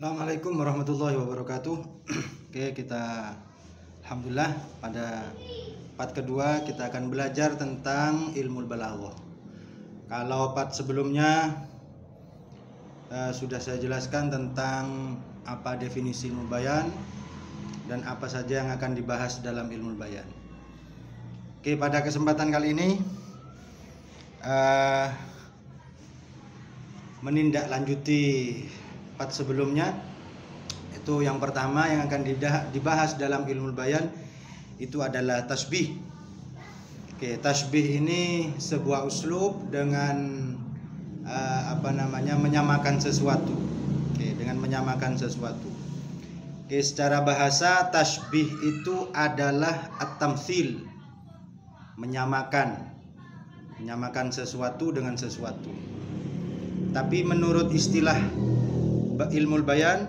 Assalamualaikum warahmatullahi wabarakatuh. Oke, kita alhamdulillah pada part kedua kita akan belajar tentang ilmu balaghah. Kalau part sebelumnya sudah saya jelaskan tentang apa definisi ilmu bayan dan apa saja yang akan dibahas dalam ilmu bayan. Oke, pada kesempatan kali ini menindaklanjuti part sebelumnya. Itu yang pertama yang akan dibahas dalam ilmu bayan itu adalah tasbih. Oke, tasbih ini sebuah uslub dengan menyamakan sesuatu. Oke, dengan menyamakan sesuatu. Oke, secara bahasa tasbih itu adalah at-tamtsil, menyamakan sesuatu dengan sesuatu. Tapi menurut istilah ilmu bayan,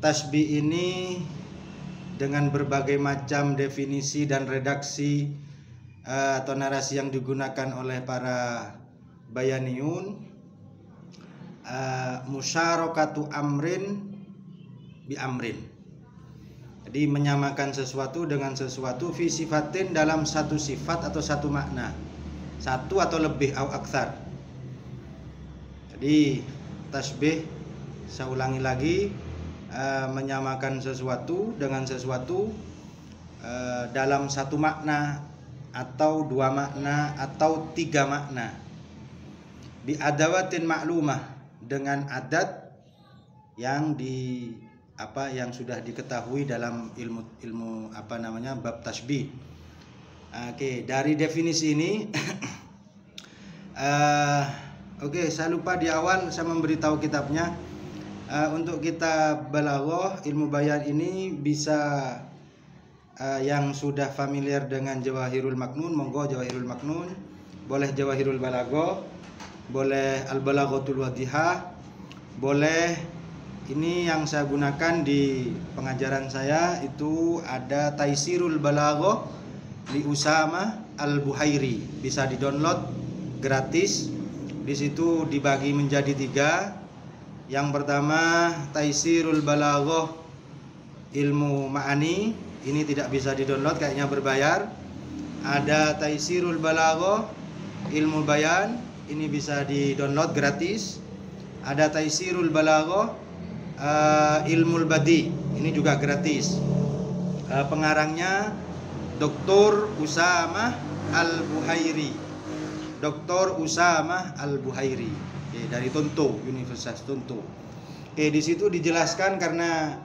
tasbih ini dengan berbagai macam definisi dan redaksi atau narasi yang digunakan oleh para bayaniyun, musyarakatu amrin bi amrin. Jadi menyamakan sesuatu dengan sesuatu fi sifatin, dalam satu sifat atau satu makna, satu atau lebih au aktsar. Jadi tasbih, saya ulangi lagi, menyamakan sesuatu dengan sesuatu dalam satu makna atau dua makna atau tiga makna, bi adawatin maklumah, dengan adat yang yang sudah diketahui dalam ilmu bab tasbih. Oke, dari definisi ini Oke, saya lupa di awal saya memberitahu kitabnya. Untuk kitab balaghah ilmu bayan ini bisa yang sudah familiar dengan Jawahirul Maknun, monggo Jawahirul Maknun, boleh Jawahirul Balaghah, boleh Al-Balaghatul Wadihah, boleh ini yang saya gunakan di pengajaran saya itu ada Taisirul Balaghah li Usama Al-Buhairi, bisa di-download gratis. Di situ dibagi menjadi 3. Yang pertama Taisirul Balaghah ilmu ma'ani, ini tidak bisa di-download, kayaknya berbayar. Ada Taisirul Balaghah ilmu bayan, ini bisa di-download gratis. Ada Taisirul Balaghah ilmu badi, ini juga gratis. Pengarangnya Dr. Usamah Al-Buhairi. Dr. Usamah Al-Buhairi, dari Tonto, Universitas Tonto. Di situ dijelaskan karena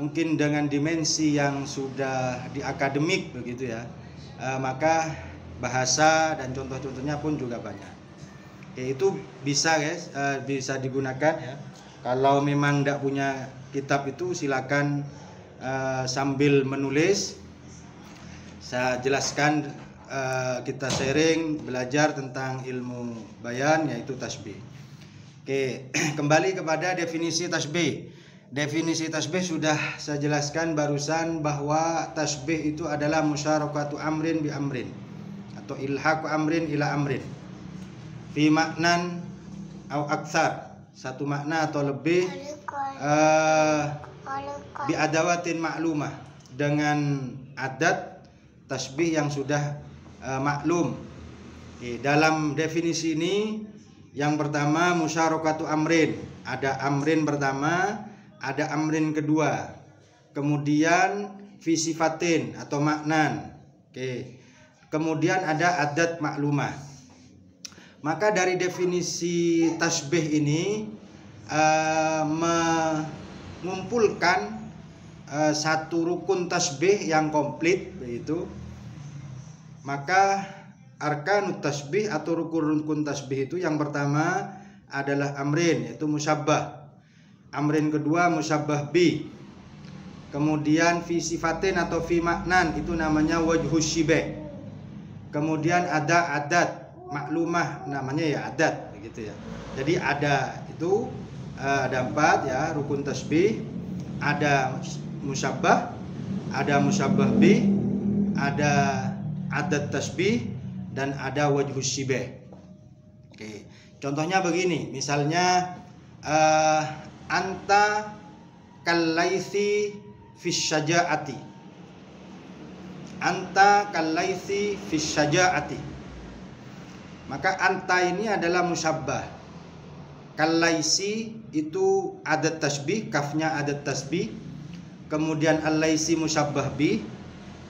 mungkin dengan dimensi yang sudah di akademik begitu ya, maka bahasa dan contoh-contohnya pun juga banyak. Itu bisa guys, bisa digunakan ya. Kalau memang tidak punya kitab itu silakan sambil menulis saya jelaskan. Kita sharing belajar tentang ilmu bayan yaitu tasbih. Oke, kembali kepada definisi tasbih. Definisi tasbih sudah saya jelaskan barusan bahwa tasbih itu adalah musyarakatu amrin bi amrin atau ilhaqu amrin ila amrin fi maknan au aktsar, satu makna atau lebih, bi adawatin maklumah, dengan adat tasbih yang sudah maklum. Dalam definisi ini yang pertama musyarakatu amrin, ada amrin pertama, ada amrin kedua, kemudian fi sifatin atau maknan. Kemudian ada adat maklumah. Maka dari definisi tasbih ini mengumpulkan satu rukun tasbih yang komplit begitu. Maka arkanut tasbih atau rukun-rukun tasbih itu yang pertama adalah amrin, yaitu musyabbah. Amrin kedua musyabbah bi. Kemudian fi sifatin atau fi maknan, itu namanya wajhus syibah. Kemudian ada adat maklumah, namanya ya adat begitu ya. Jadi ada itu ada 4 ya rukun tasbih. Ada musyabbah, ada musyabbah bi, ada adat tasbih, dan ada wajhus syibah. Contohnya begini, misalnya anta kallaitsi fis syaja'ati. Anta kallaitsi fis syaja'ati. Maka anta ini adalah musyabbah. Kallaisi itu adat tasbih, kafnya adat tasbih. Kemudian al-laisi musyabbah bih.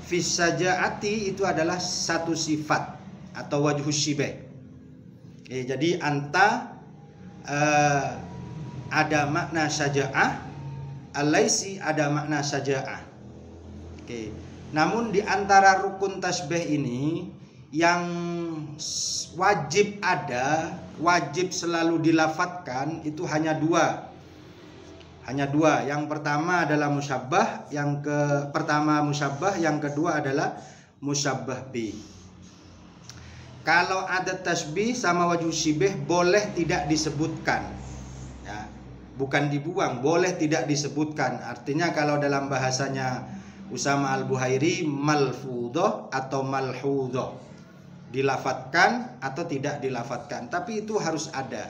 Fis syaja'ati itu adalah satu sifat atau wajhus syibah. Jadi anta ada makna syaja'ah, al-laisi ada makna syaja'ah. Namun di antara rukun tasbih ini yang wajib selalu dilafatkan itu hanya dua. Yang pertama adalah musyabbah, yang kedua adalah musyabbah bi. Kalau ada tasbih sama wajhu syibah boleh tidak disebutkan. Ya, bukan dibuang, boleh tidak disebutkan. Artinya kalau dalam bahasanya Usama Al-Buhairi, malfudhoh atau malhudhoh, dilafatkan atau tidak dilafatkan, tapi itu harus ada.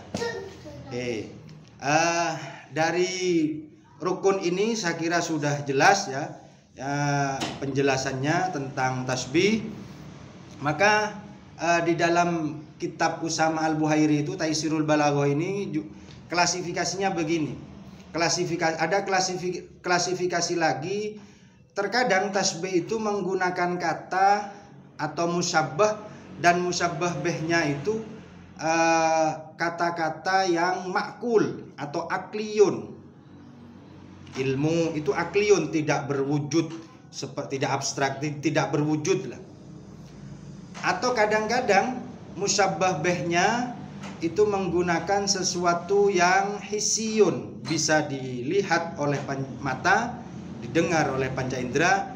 Dari rukun ini saya kira sudah jelas ya, penjelasannya tentang tasbih. Maka di dalam kitab Usama Al-Buhairi itu Taisirul Balaghah ini klasifikasinya begini. Ada klasifikasi lagi. Terkadang tasbih itu menggunakan kata atau musyabbah, dan musyabbah bihnya itu kata-kata yang makul atau akliyun. Ilmu itu akliyun, tidak berwujud, seperti tidak abstrak, tidak berwujud lah. Atau kadang-kadang musyabbah bihnya itu menggunakan sesuatu yang hisiyun, bisa dilihat oleh mata, didengar oleh panca indera,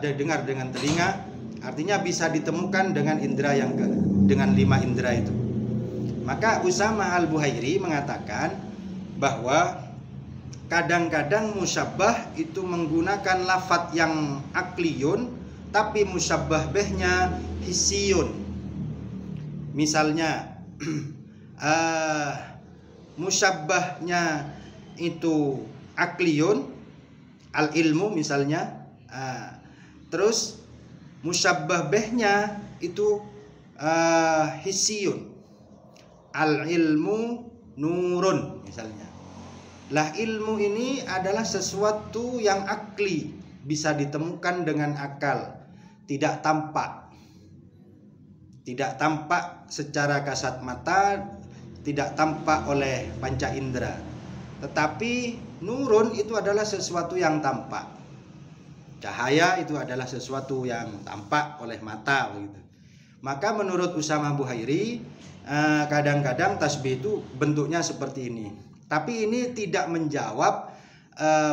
didengar dengan telinga, artinya bisa ditemukan dengan indera dengan 5 indera itu. Maka Usama Al-Buhairi mengatakan bahwa kadang-kadang musyabbah itu menggunakan lafadz yang akliyun, tapi musyabbah bihnya hisiyun. Misalnya musyabbahnya itu akliyun, al-ilmu misalnya, terus musyabbah bihnya itu hisiyun, al-ilmu nurun misalnya. Lah ilmu ini adalah sesuatu yang akli, bisa ditemukan dengan akal, tidak tampak secara kasat mata, tidak tampak oleh panca indera. Tetapi nurun itu adalah sesuatu yang tampak. Cahaya itu adalah sesuatu yang tampak oleh mata begitu. Maka menurut Usama Buhairi, kadang-kadang tasbih itu bentuknya seperti ini. Tapi ini tidak menjawab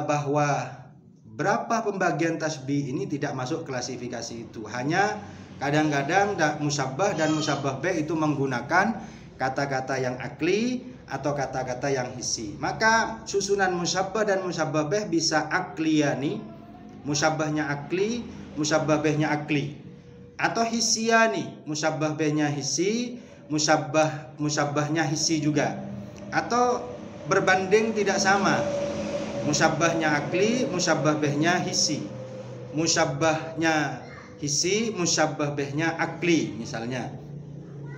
bahwa berapa pembagian tasbih ini tidak masuk klasifikasi itu. Hanya kadang-kadang musyabbah dan musyabbah bih itu menggunakan kata-kata yang akli atau kata-kata yang hissi. Maka susunan musyabbah dan musyabbah bih bisa akliyani, musyabbahnya akli, musyabbah bihnya akli, atau hissiyani, musyabbah bihnya hissi, musyabbahnya hissi juga, atau berbanding tidak sama, musyabbahnya akli, musyabbah bihnya hissi, musyabbahnya hissi, musyabbah bihnya akli misalnya.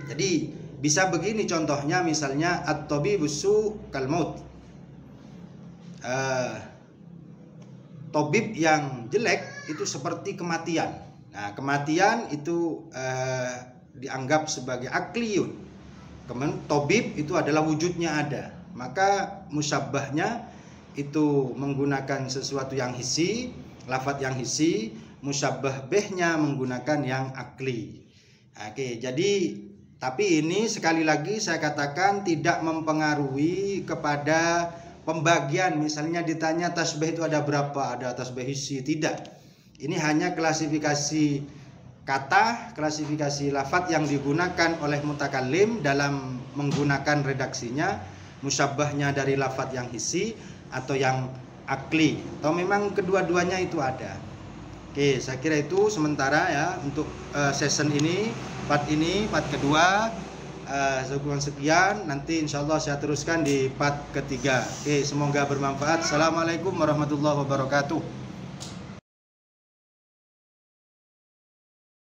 Jadi bisa begini contohnya, misalnya at-tabibus su kal maut. Tabib yang jelek itu seperti kematian. Nah, kematian itu dianggap sebagai akliyun. Kemudian tabib itu adalah wujudnya ada. Maka musyabbahnya itu menggunakan sesuatu yang hissi, lafadz yang hissi, musyabbah bihnya menggunakan yang akli. Oke, jadi tapi ini sekali lagi saya katakan tidak mempengaruhi kepada pembagian. Misalnya ditanya tasbih itu ada berapa, ada tasbih hissi, tidak. Ini hanya klasifikasi kata, klasifikasi lafadz yang digunakan oleh mutakallim dalam menggunakan redaksinya, musyabbahnya dari lafadz yang hissi atau yang akli, atau memang kedua-duanya itu ada. Oke, saya kira itu sementara ya untuk season ini, part kedua. Cukup sekian, nanti insya Allah saya teruskan di part ketiga. Oke, semoga bermanfaat. Assalamualaikum warahmatullahi wabarakatuh.